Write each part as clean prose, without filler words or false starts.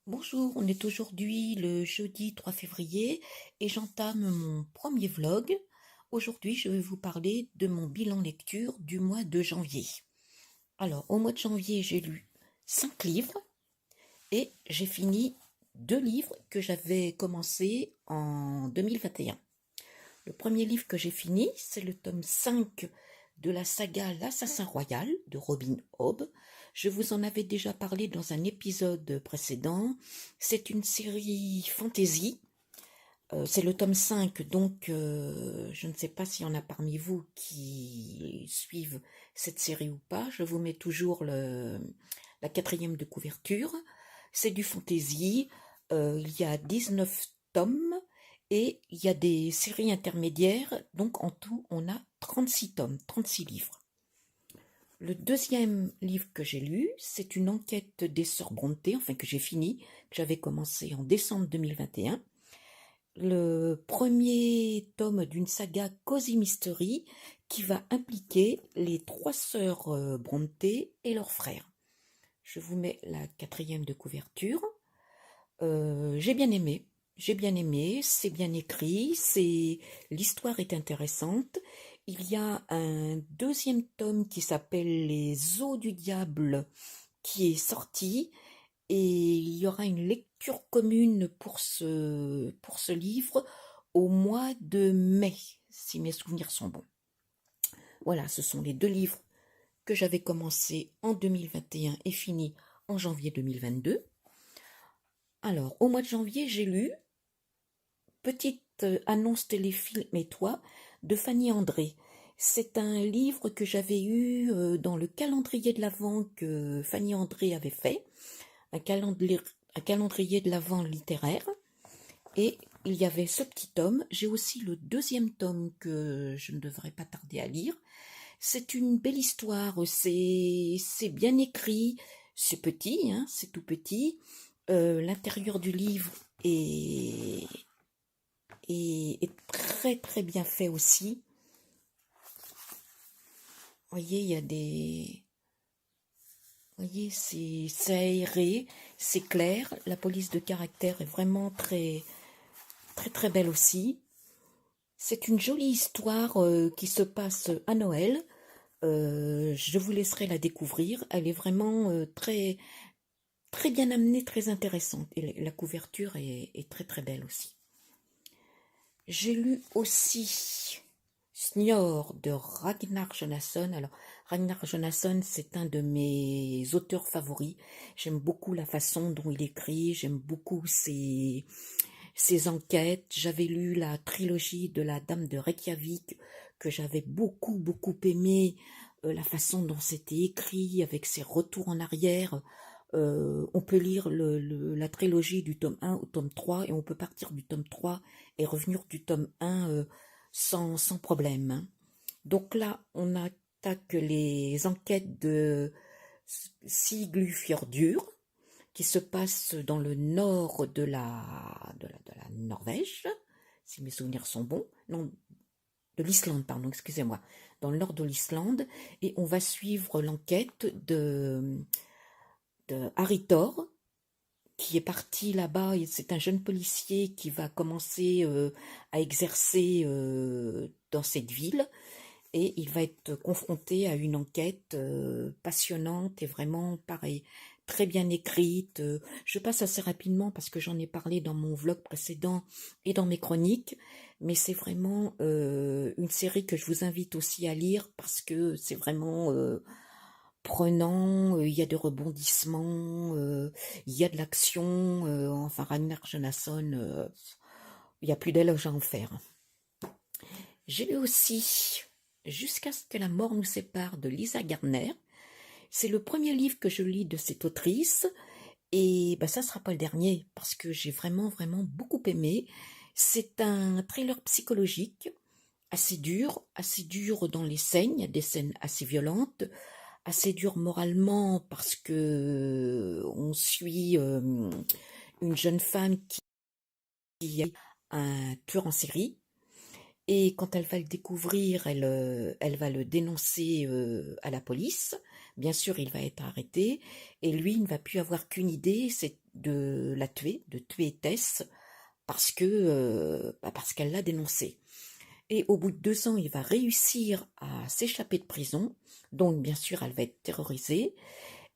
Bonjour, on est aujourd'hui le jeudi 3 février et j'entame mon premier vlog. Aujourd'hui, je vais vous parler de mon bilan lecture du mois de janvier. Alors, au mois de janvier, j'ai lu 5 livres et j'ai fini 2 livres que j'avais commencé en 2021. Le premier livre que j'ai fini, c'est le tome 5 de la saga L'Assassin Royal de Robin Hobb. Je vous en avais déjà parlé dans un épisode précédent. C'est une série fantasy. C'est le tome 5, donc je ne sais pas s'il y en a parmi vous qui suivent cette série ou pas. Je vous mets toujours la quatrième de couverture. C'est du fantasy. Il y a 19 tomes et il y a des séries intermédiaires. Donc en tout, on a 36 tomes, 36 livres. Le deuxième livre que j'ai lu, c'est une enquête des sœurs Brontë, enfin que j'ai fini, que j'avais commencé en décembre 2021. Le premier tome d'une saga Cozy Mystery qui va impliquer les 3 sœurs Brontë et leurs frères. Je vous mets la quatrième de couverture. J'ai bien aimé, c'est bien écrit, l'histoire est intéressante. Il y a un deuxième tome qui s'appelle Les Eaux du Diable qui est sorti et il y aura une lecture commune pour ce livre au mois de mai, si mes souvenirs sont bons. Voilà, ce sont les 2 livres que j'avais commencé en 2021 et fini en janvier 2022. Alors, au mois de janvier, j'ai lu Petite annonce téléfilm et toi de Fanny André. C'est un livre que j'avais eu dans le calendrier de l'Avent que Fanny André avait fait, un calendrier de l'Avent littéraire. Et il y avait ce petit tome. J'ai aussi le deuxième tome que je ne devrais pas tarder à lire. C'est une belle histoire, c'est bien écrit, c'est petit, hein, c'est tout petit. L'intérieur du livre est très très bien fait aussi. Vous voyez, il y a des... Vous voyez, c'est aéré, c'est clair. La police de caractère est vraiment très très très belle aussi. C'est une jolie histoire qui se passe à Noël. Je vous laisserai la découvrir. Elle est vraiment très très bien amenée, très intéressante. Et la couverture est très très belle aussi. J'ai lu aussi Snior de Ragnar Jonasson. Alors, Ragnar Jonasson, c'est un de mes auteurs favoris. J'aime beaucoup la façon dont il écrit, j'aime beaucoup ses enquêtes. J'avais lu la trilogie de la Dame de Reykjavik, que j'avais beaucoup beaucoup aimé, la façon dont c'était écrit, avec ses retours en arrière. On peut lire la trilogie du tome 1 au tome 3 et on peut partir du tome 3 et revenir du tome 1 sans problème, hein. Donc là, on attaque les enquêtes de Siglufjordur qui se passe dans le nord de la Norvège, si mes souvenirs sont bons. Non, de l'Islande, pardon, excusez-moi. Dans le nord de l'Islande. Et on va suivre l'enquête de Harry Thor, qui est parti là-bas. C'est un jeune policier qui va commencer à exercer dans cette ville. Et il va être confronté à une enquête passionnante et vraiment, pareil, très bien écrite. Je passe assez rapidement parce que j'en ai parlé dans mon vlog précédent et dans mes chroniques, mais c'est vraiment une série que je vous invite aussi à lire parce que c'est vraiment prenant, il y a des rebondissements, il y a de l'action, enfin Ragnar Jonasson, il n'y a plus d'éloges à en faire. J'ai lu aussi Jusqu'à ce que la mort nous sépare de Lisa Gardner. C'est le premier livre que je lis de cette autrice et bah, ça ne sera pas le dernier parce que j'ai vraiment vraiment beaucoup aimé. C'est un thriller psychologique assez dur dans les scènes, il y a des scènes assez violentes, assez dur moralement parce que on suit une jeune femme qui est un tueur en série. Et quand elle va le découvrir, elle va le dénoncer à la police Bien sûr, il va être arrêté et lui, il ne va plus avoir qu'une idée, c'est de la tuer, de tuer Tess parce qu'elle l'a dénoncé. Et au bout de 2 ans, il va réussir à s'échapper de prison. Donc, bien sûr, elle va être terrorisée.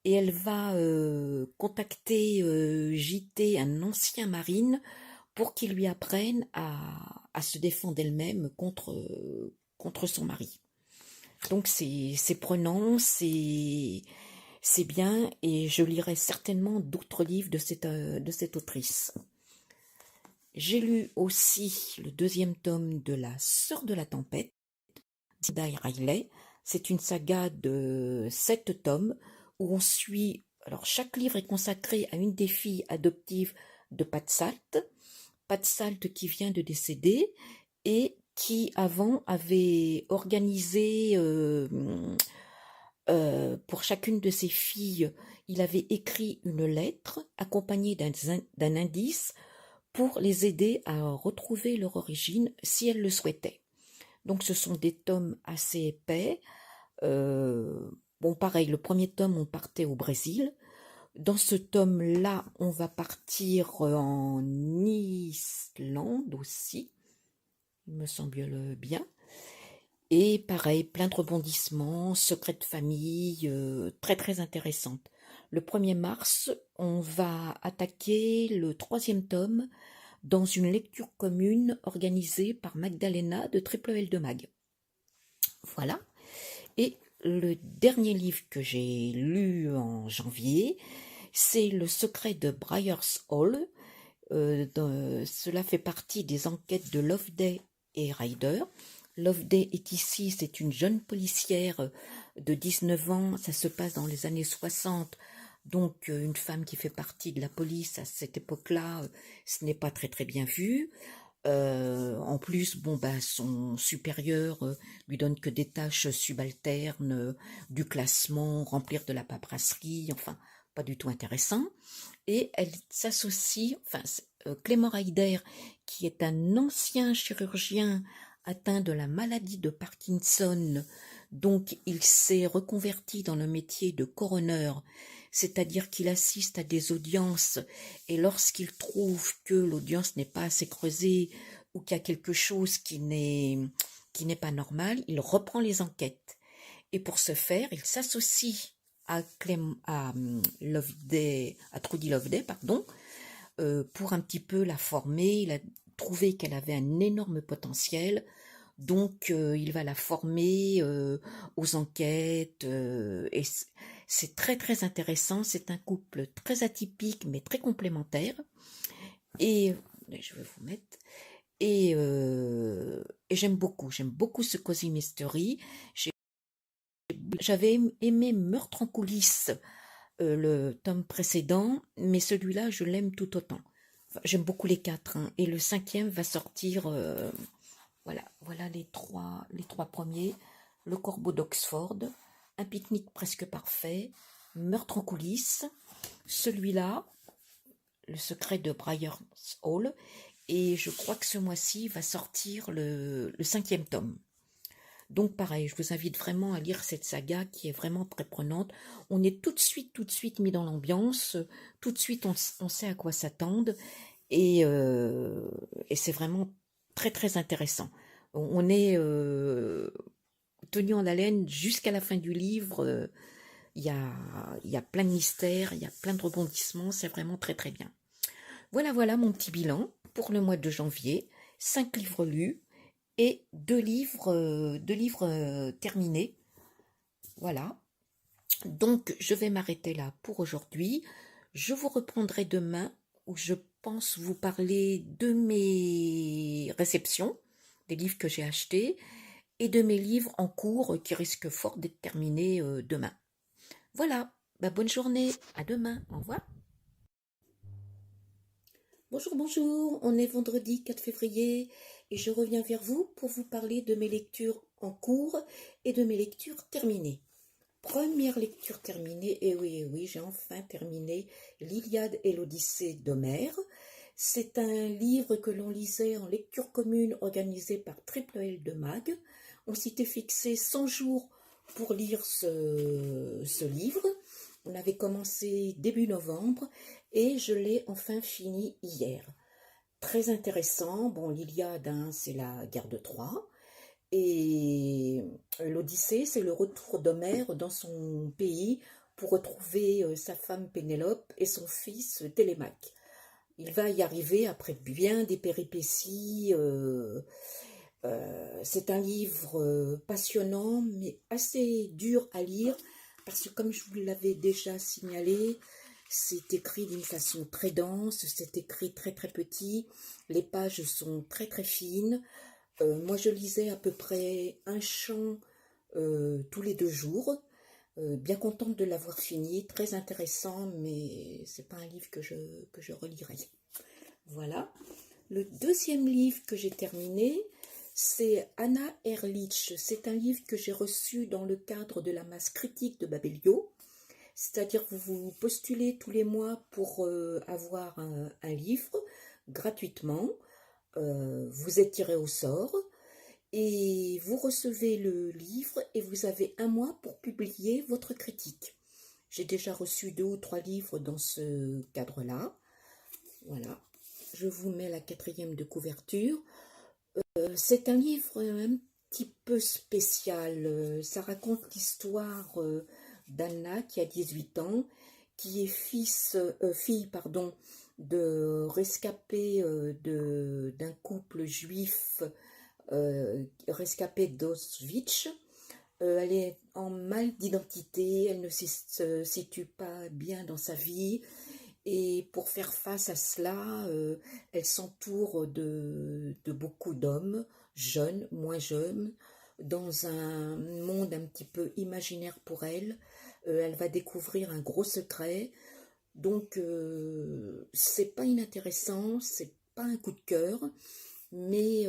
Et elle va contacter JT, un ancien marine, pour qu'il lui apprenne à se défendre elle-même contre son mari. Donc, c'est prenant, c'est bien, et je lirai certainement d'autres livres de cette autrice. J'ai lu aussi le 2e tome de La Sœur de la Tempête, d'Ida Riley. C'est une saga de 7 tomes où on suit. Alors, chaque livre est consacré à une des filles adoptives de Pat Salt. Pat Salt qui vient de décéder et qui avant avait organisé pour chacune de ses filles, il avait écrit une lettre accompagnée d'un indice pour les aider à retrouver leur origine si elles le souhaitaient. Donc ce sont des tomes assez épais. Bon, pareil, le premier tome, on partait au Brésil. Dans ce tome-là, on va partir en Islande aussi, il me semble bien. Et pareil, plein de rebondissements, secrets de famille, très très intéressantes. Le 1er mars, on va attaquer le 3e tome dans une lecture commune organisée par Magdalena de Triple L de Mag. Voilà. Et le dernier livre que j'ai lu en janvier, c'est Le secret de Briar's Hall. Cela fait partie des enquêtes de Loveday et Ryder. Loveday est ici, c'est une jeune policière de 19 ans, ça se passe dans les années 60, donc une femme qui fait partie de la police à cette époque-là, ce n'est pas très très bien vu. En plus, bon ben son supérieur lui donne que des tâches subalternes, du classement, remplir de la paperasserie, enfin pas du tout intéressant. Et elle s'associe, enfin Clément Ryder, qui est un ancien chirurgien atteint de la maladie de Parkinson, donc il s'est reconverti dans le métier de coroner, c'est-à-dire qu'il assiste à des audiences et lorsqu'il trouve que l'audience n'est pas assez creusée ou qu'il y a quelque chose qui n'est pas normal, il reprend les enquêtes. Et pour ce faire, il s'associe à Trudy Loveday, pardon, pour un petit peu la former. Il a trouvé qu'elle avait un énorme potentiel, donc il va la former aux enquêtes, et c'est très très intéressant. C'est un couple très atypique mais très complémentaire. Et je vais vous mettre. Et j'aime beaucoup ce Cozy Mystery. J'avais aimé Meurtre en coulisses, le tome précédent, mais celui-là, je l'aime tout autant. Enfin, j'aime beaucoup les 4, hein, et le 5e va sortir. Voilà les trois premiers. Le Corbeau d'Oxford, Un pique-nique presque parfait, Meurtre en coulisses, celui-là, Le secret de Briar's Hall, et je crois que ce mois-ci va sortir le 5e tome. Donc pareil, je vous invite vraiment à lire cette saga qui est vraiment très prenante. On est tout de suite mis dans l'ambiance, tout de suite on sait à quoi s'attendre, et c'est vraiment très très intéressant. On est tenu en haleine jusqu'à la fin du livre. Il y a plein de mystères, il y a plein de rebondissements, c'est vraiment très très bien. Voilà mon petit bilan pour le mois de janvier. 5 livres lus et 2 livres terminés. Voilà. Donc, je vais m'arrêter là pour aujourd'hui. Je vous reprendrai demain où je pense vous parler de mes réceptions, des livres que j'ai achetés et de mes livres en cours qui risquent fort d'être terminés demain. Voilà. Bonne journée. À demain. Au revoir. Bonjour, on est vendredi 4 février et je reviens vers vous pour vous parler de mes lectures en cours et de mes lectures terminées. Première lecture terminée, et oui, j'ai enfin terminé l'Iliade et l'Odyssée d'Homère. C'est un livre que l'on lisait en lecture commune organisée par Triple L de Mag. On s'était fixé 100 jours pour lire ce livre. On avait commencé début novembre et je l'ai enfin fini hier. Très intéressant. Bon, l'Iliade, hein, c'est la guerre de Troie. Et l'Odyssée, c'est le retour d'Homère dans son pays pour retrouver sa femme Pénélope et son fils Télémaque. Il va y arriver après bien des péripéties. C'est un livre passionnant, mais assez dur à lire, parce que comme je vous l'avais déjà signalé, c'est écrit d'une façon très dense, c'est écrit très très petit, les pages sont très très fines. Moi je lisais à peu près un chant tous les 2 jours, bien contente de l'avoir fini, très intéressant, mais c'est pas un livre que je relirai. Voilà. Le deuxième livre que j'ai terminé, c'est Anna Ehrlich. C'est un livre que j'ai reçu dans le cadre de la masse critique de Babelio. C'est-à-dire que vous postulez tous les mois pour avoir un livre gratuitement. Vous êtes tiré au sort et vous recevez le livre et vous avez un mois pour publier votre critique. J'ai déjà reçu 2 ou 3 livres dans ce cadre-là. Voilà. Je vous mets la 4e de couverture. C'est un livre un petit peu spécial. Ça raconte l'histoire d'Anna qui a 18 ans, qui est fille de rescapé d'un couple juif rescapé d'Auschwitz. Elle est en mal d'identité, elle ne se situe pas bien dans sa vie. Et pour faire face à cela, elle s'entoure de beaucoup d'hommes, jeunes, moins jeunes, dans un monde un petit peu imaginaire pour elle. Elle va découvrir un gros secret. Donc, c'est pas inintéressant, c'est pas un coup de cœur, mais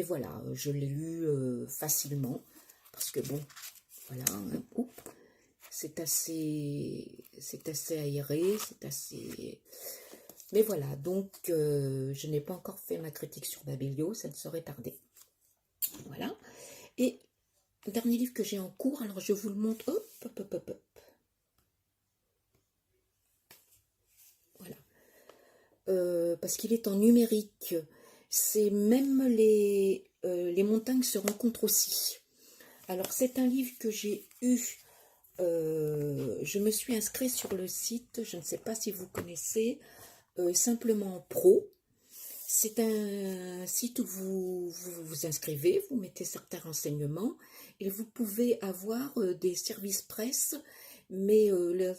voilà, je l'ai lu facilement, parce que bon, voilà, hein, c'est assez aéré, c'est assez... Mais voilà, donc je n'ai pas encore fait ma critique sur Babelio, ça ne saurait tarder. Voilà. Et le dernier livre que j'ai en cours, alors je vous le montre, hop. Voilà. Parce qu'il est en numérique. C'est même les montagnes se rencontrent aussi. Alors c'est un livre que j'ai eu... je me suis inscrite sur le site, je ne sais pas si vous connaissez, Simplement Pro. C'est un site où vous inscrivez, vous mettez certains renseignements et vous pouvez avoir des services presse, mais la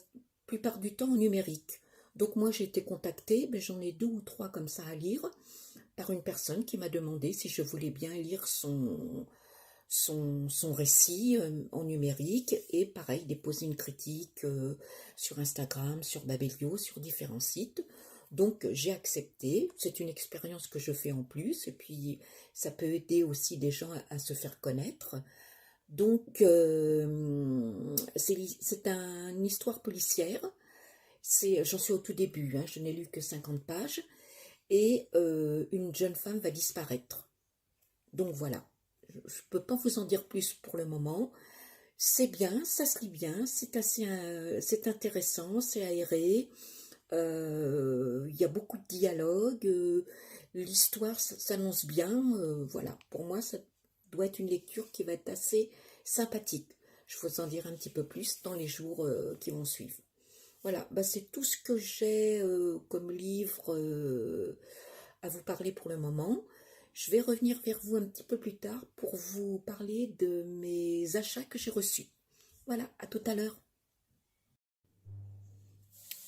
plupart du temps en numérique. Donc moi j'ai été contactée, ben, j'en ai 2 ou 3 comme ça à lire, par une personne qui m'a demandé si je voulais bien lire son récit en numérique et pareil déposer une critique sur Instagram, sur Babelio, sur différents sites. Donc j'ai accepté, c'est une expérience que je fais en plus et puis ça peut aider aussi des gens à se faire connaître. Donc c'est une histoire policière, j'en suis au tout début, hein, je n'ai lu que 50 pages et une jeune femme va disparaître. Donc voilà. Je ne peux pas vous en dire plus pour le moment. C'est bien, ça se lit bien, c'est intéressant, c'est aéré. Il y a beaucoup de dialogues. L'histoire s'annonce bien. Voilà, pour moi, ça doit être une lecture qui va être assez sympathique. Je vous en dire un petit peu plus dans les jours qui vont suivre. Voilà, bah c'est tout ce que j'ai comme livre à vous parler pour le moment. Je vais revenir vers vous un petit peu plus tard pour vous parler de mes achats que j'ai reçus. Voilà, à tout à l'heure.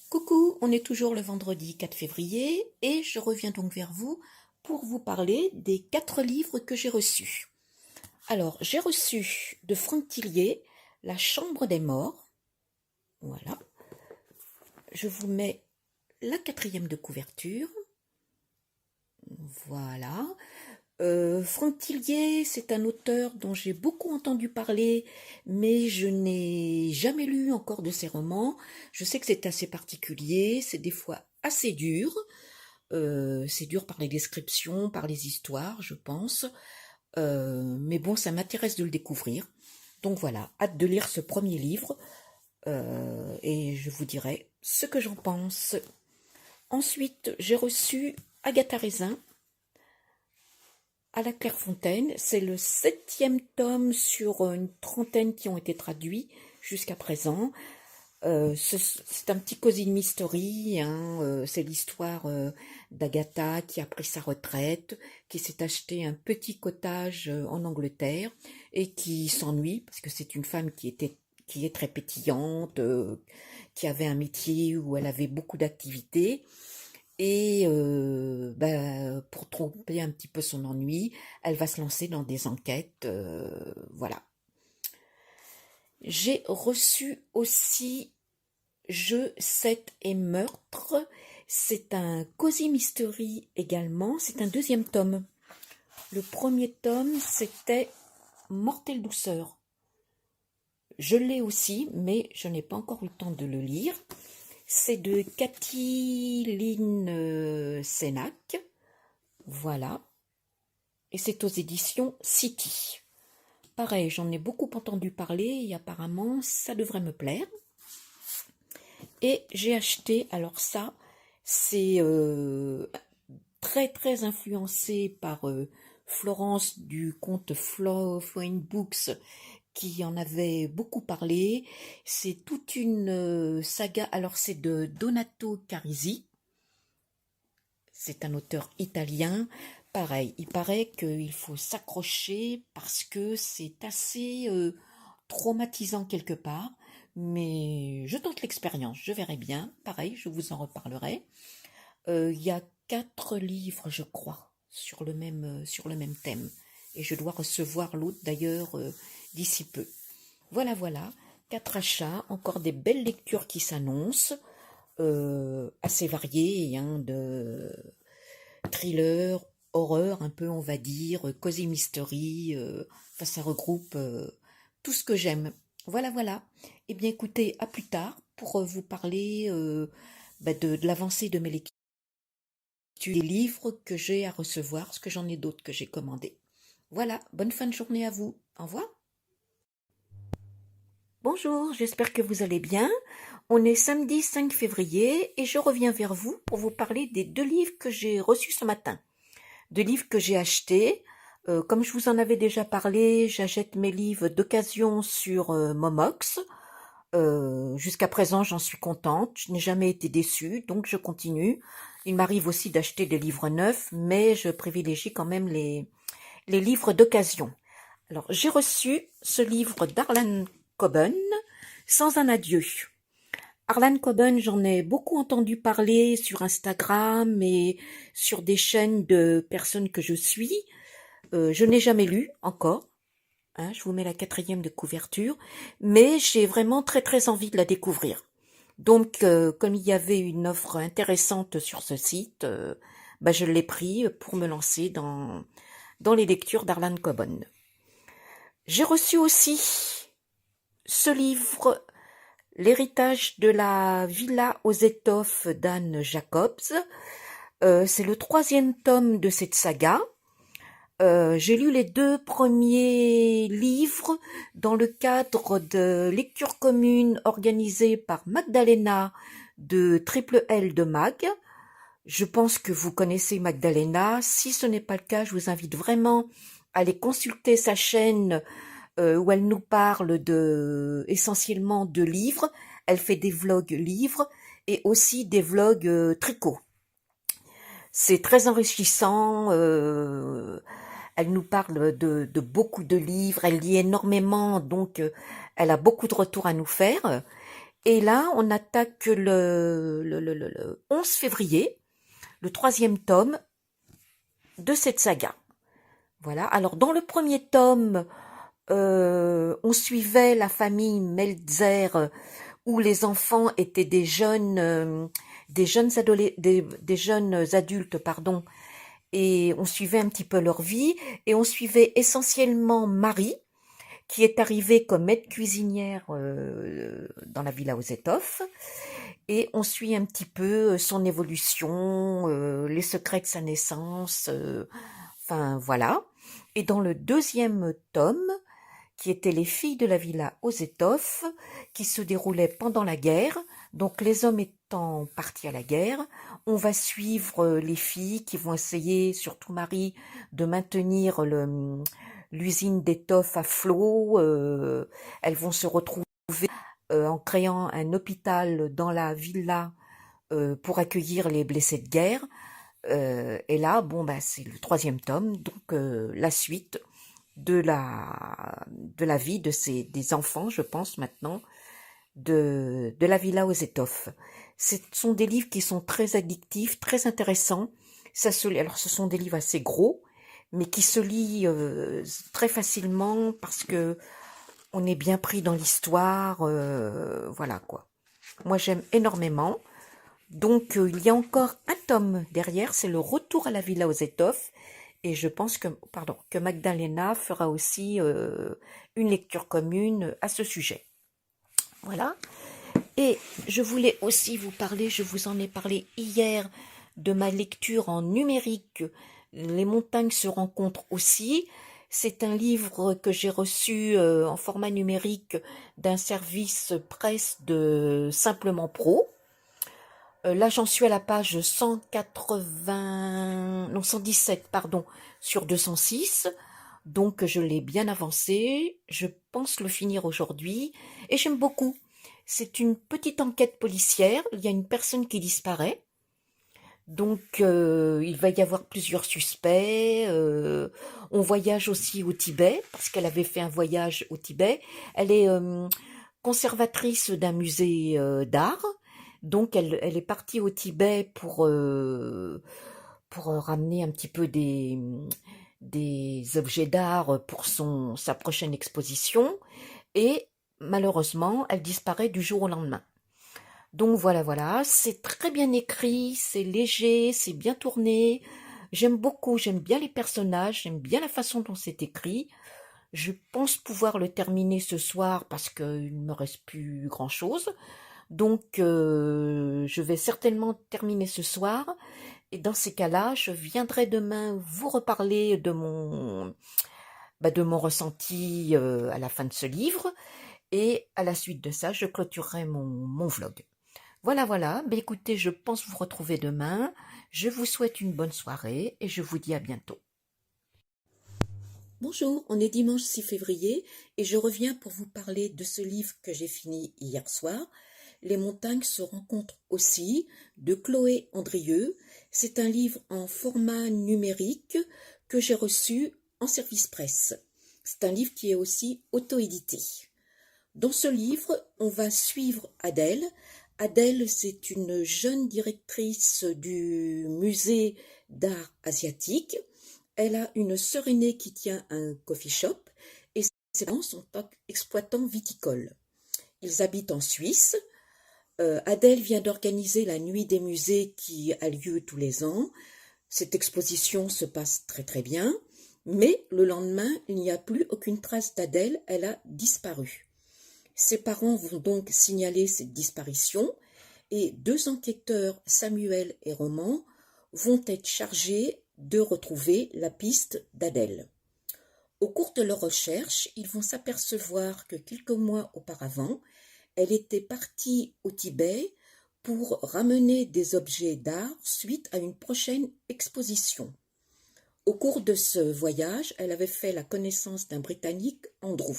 Coucou, on est toujours le vendredi 4 février et je reviens donc vers vous pour vous parler des 4 livres que j'ai reçus. Alors, j'ai reçu de Franck Tillier La Chambre des Morts. Voilà. Je vous mets la 4e de couverture. Voilà. Franck Tillier, c'est un auteur dont j'ai beaucoup entendu parler, mais je n'ai jamais lu encore de ses romans. Je sais que c'est assez particulier, c'est des fois assez dur. C'est dur par les descriptions, par les histoires, je pense. Mais bon, ça m'intéresse de le découvrir. Donc voilà, hâte de lire ce premier livre et je vous dirai ce que j'en pense. Ensuite, j'ai reçu Agatha Raisin à la Clairefontaine. C'est le 7e tome sur une trentaine qui ont été traduits jusqu'à présent. C'est un petit cosy mystery, hein, c'est l'histoire d'Agatha qui a pris sa retraite, qui s'est acheté un petit cottage en Angleterre et qui s'ennuie parce que c'est une femme qui est très pétillante, qui avait un métier où elle avait beaucoup d'activités. Et pour tromper un petit peu son ennui, elle va se lancer dans des enquêtes, voilà. J'ai reçu aussi Jeux, Sexe et Meurtre. C'est un cosy mystery également. C'est un 2e tome. Le premier tome, c'était Mortelle douceur. Je l'ai aussi, mais je n'ai pas encore eu le temps de le lire. C'est de Cathy Lynn Sénac. Voilà. Et c'est aux éditions City. Pareil, j'en ai beaucoup entendu parler et apparemment, ça devrait me plaire. Et j'ai acheté, alors ça, c'est très très influencé par Florence du compte Flowing Books qui en avait beaucoup parlé. C'est toute une saga, alors c'est de Donato Carisi, c'est un auteur italien. Pareil, il paraît qu'il faut s'accrocher parce que c'est assez traumatisant quelque part. Mais je tente l'expérience, je verrai bien. Pareil, je vous en reparlerai. Il y a 4 livres, je crois, sur le même thème. Et je dois recevoir l'autre d'ailleurs d'ici peu. Voilà, voilà. 4 achats, encore des belles lectures qui s'annoncent, assez variées, hein, de thriller, horreur, un peu on va dire, cosy mystery, enfin ça regroupe tout ce que j'aime. Voilà, voilà. Eh bien écoutez, à plus tard pour vous parler de l'avancée de mes lectures, des livres que j'ai à recevoir, parce que j'en ai d'autres que j'ai commandés. Voilà, bonne fin de journée à vous. Au revoir. Bonjour, j'espère que vous allez bien. On est samedi 5 février et je reviens vers vous pour vous parler des 2 livres que j'ai reçus ce matin. 2 livres que j'ai achetés. Comme je vous en avais déjà parlé, j'achète mes livres d'occasion sur Momox. Jusqu'à présent, j'en suis contente. Je n'ai jamais été déçue, donc je continue. Il m'arrive aussi d'acheter des livres neufs, mais je privilégie quand même les livres d'occasion. Alors, j'ai reçu ce livre d'Arlan Coben, Sans un adieu. Arlan Coben, j'en ai beaucoup entendu parler sur Instagram et sur des chaînes de personnes que je suis. Je n'ai jamais lu encore. Hein, je vous mets la 4e de couverture, mais j'ai vraiment très très envie de la découvrir. Donc, comme il y avait une offre intéressante sur ce site, je l'ai pris pour me lancer dans les lectures d'Arlan Coben. J'ai reçu aussi ce livre, L'héritage de la villa aux étoffes d'Anne Jacobs. C'est le 3e tome de cette saga. J'ai lu les 2 premiers livres dans le cadre de lecture commune organisée par Magdalena de Triple L de Mag. Je pense que vous connaissez Magdalena. Si ce n'est pas le cas, je vous invite vraiment à aller consulter sa chaîne où elle nous parle essentiellement de livres. Elle fait des vlogs livres et aussi des vlogs tricot. C'est très enrichissant. Elle nous parle de beaucoup de livres. Elle lit énormément, donc elle a beaucoup de retours à nous faire. Et là, on attaque le 11 février, le 3e tome de cette saga. Voilà. Alors, dans le premier tome, on suivait la famille Meltzer, où les enfants étaient des jeunes adultes, pardon, et on suivait un petit peu leur vie, et on suivait essentiellement Marie, qui est arrivée comme aide cuisinière dans la villa aux étoffes, et on suit un petit peu son évolution, les secrets de sa naissance, enfin voilà. Et dans le 2e tome, qui étaient les filles de la villa Ozetov, qui se déroulait pendant la guerre. Donc les hommes étant partis à la guerre, on va suivre les filles qui vont essayer, surtout Marie, de maintenir l'usine d'étoffe à flot. Elles vont se retrouver en créant un hôpital dans la villa pour accueillir les blessés de guerre. Et là, bon, bah, c'est le 3e tome, donc la suite de la vie des enfants, je pense maintenant, de la villa Ozetov. Ce sont des livres qui sont très addictifs, très intéressants. Alors, ce sont des livres assez gros, mais qui se lisent très facilement parce que on est bien pris dans l'histoire. Voilà quoi. Moi, j'aime énormément. Donc, il y a encore un tome derrière, c'est le retour à la villa Ozetov. Et je pense que Magdalena fera aussi une lecture commune à ce sujet. Voilà. Et je voulais aussi vous parler, je vous en ai parlé hier, de ma lecture en numérique. Les montagnes se rencontrent aussi. C'est un livre que j'ai reçu en format numérique d'un service presse de Simplement Pro. Là, j'en suis à la page 117, pardon, sur 206. Donc, je l'ai bien avancé. Je pense le finir aujourd'hui. Et j'aime beaucoup. C'est une petite enquête policière. Il y a une personne qui disparaît. Donc, il va y avoir plusieurs suspects. On voyage aussi au Tibet, parce qu'elle avait fait un voyage au Tibet. Elle est conservatrice d'un musée d'art. Donc, elle est partie au Tibet pour ramener un petit peu des objets d'art pour sa prochaine exposition. Et malheureusement, elle disparaît du jour au lendemain. Donc voilà, c'est très bien écrit, c'est léger, c'est bien tourné. J'aime beaucoup, j'aime bien les personnages, j'aime bien la façon dont c'est écrit. Je pense pouvoir le terminer ce soir parce qu'il ne me reste plus grand-chose. Donc, je vais certainement terminer ce soir. Et dans ces cas-là, je viendrai demain vous reparler de mon ressenti à la fin de ce livre. Et à la suite de ça, je clôturerai mon vlog. Voilà. Ben écoutez, je pense vous retrouver demain. Je vous souhaite une bonne soirée et je vous dis à bientôt. Bonjour, on est dimanche 6 février et je reviens pour vous parler de ce livre que j'ai fini hier soir. Les montagnes se rencontrent aussi, de Chloé Andrieux. C'est un livre en format numérique que j'ai reçu en service presse. C'est un livre qui est aussi auto-édité. Dans ce livre, on va suivre Adèle. Adèle, c'est une jeune directrice du musée d'art asiatique. Elle a une sœur aînée qui tient un coffee shop et ses parents sont exploitants viticoles. Ils habitent en Suisse. Adèle vient d'organiser la nuit des musées qui a lieu tous les ans. Cette exposition se passe très très bien, mais le lendemain, il n'y a plus aucune trace d'Adèle, elle a disparu. Ses parents vont donc signaler cette disparition et 2 enquêteurs, Samuel et Roman, vont être chargés de retrouver la piste d'Adèle. Au cours de leurs recherches, ils vont s'apercevoir que quelques mois auparavant, elle était partie au Tibet pour ramener des objets d'art suite à une prochaine exposition. Au cours de ce voyage, elle avait fait la connaissance d'un Britannique, Andrew.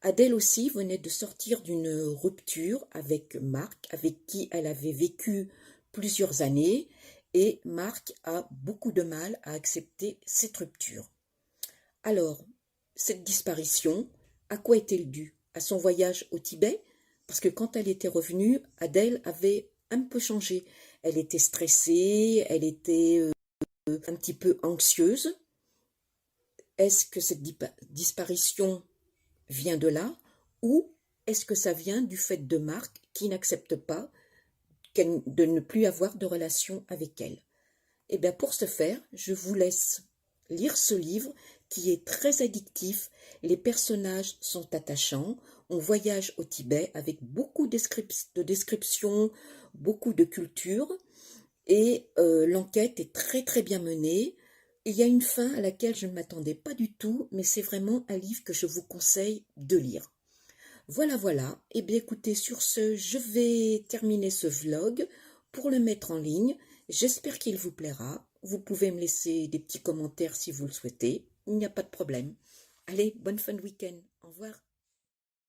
Adèle aussi venait de sortir d'une rupture avec Marc, avec qui elle avait vécu plusieurs années, et Marc a beaucoup de mal à accepter cette rupture. Alors, cette disparition, à quoi est-elle due? À son voyage au Tibet? Parce que quand elle était revenue, Adèle avait un peu changé. Elle était stressée, elle était un petit peu anxieuse. Est-ce que cette disparition vient de là, ou est-ce que ça vient du fait de Marc qui n'accepte pas de ne plus avoir de relation avec elle? Eh bien, pour ce faire, je vous laisse lire ce livre qui est très addictif. Les personnages sont attachants. On voyage au Tibet avec beaucoup de descriptions, beaucoup de culture, et l'enquête est très très bien menée. Il y a une fin à laquelle je ne m'attendais pas du tout, mais c'est vraiment un livre que je vous conseille de lire. Voilà, voilà. Eh bien, écoutez, sur ce, je vais terminer ce vlog pour le mettre en ligne. J'espère qu'il vous plaira. Vous pouvez me laisser des petits commentaires si vous le souhaitez. Il n'y a pas de problème. Allez, bonne fin de week-end. Au revoir.